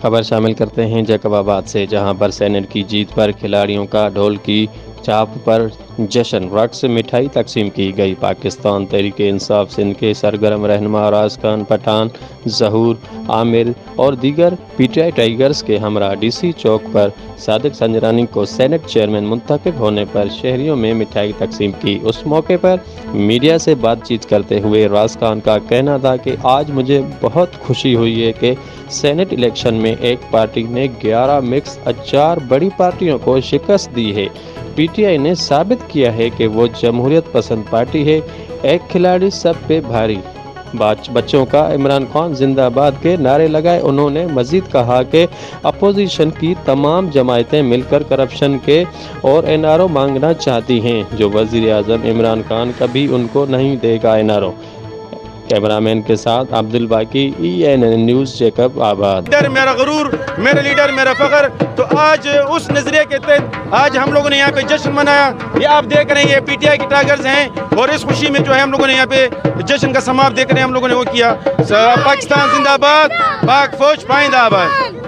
خبر شامل کرتے ہیں جیکب آباد سے، جہاں پر سینٹ کی جیت پر کھلاڑیوں کا ڈھول کی چاپ پر جشن، رقص، مٹھائی تقسیم کی گئی۔ پاکستان تحریک انصاف سندھ کے سرگرم رہنما راز خان پٹھان، ظہور عامر اور دیگر پی ٹی آئی ٹائیگرز کے ہمراہ ڈی سی چوک پر صادق سنجرانی کو سینٹ چیئرمین منتخب ہونے پر شہریوں میں مٹھائی تقسیم کی۔ اس موقع پر میڈیا سے بات چیت کرتے ہوئے راز خان کا کہنا تھا کہ آج مجھے بہت خوشی ہوئی ہے کہ سینٹ الیکشن میں ایک پارٹی نے 11 مکس 4 بڑی پارٹیوں کو شکست دی ہے۔ پی ٹی آئی نے ثابت کیا ہے کہ وہ جمہوریت پسند پارٹی ہے۔ ایک کھلاڑی سب پہ بھاری، بچوں کا عمران خان زندہ باد کے نعرے لگائے۔ انہوں نے مزید کہا کہ اپوزیشن کی تمام جماعتیں مل کر کرپشن کے اور این آر او مانگنا چاہتی ہیں، جو وزیر اعظم عمران خان کبھی ان کو نہیں دے گا این آر او۔ کیمرامین کے ساتھ عبد الباقی، ENN نیوز، جیکب آباد۔ میرا غرور، میرا لیڈر، میرا فخر۔ تو آج اس نظریے کے تحت آج ہم لوگوں نے یہاں پہ جشن منایا۔ یہ آپ دیکھ رہے ہیں، یہ پی ٹی آئی کے ٹائیگرز ہیں اور اس خوشی میں جو ہے ہم لوگوں نے یہاں پہ جشن کا سماپ دیکھ رہے ہیں، ہم لوگوں نے وہ کیا۔ پاکستان زندہ باد، پاک فوج پائندہ آباد۔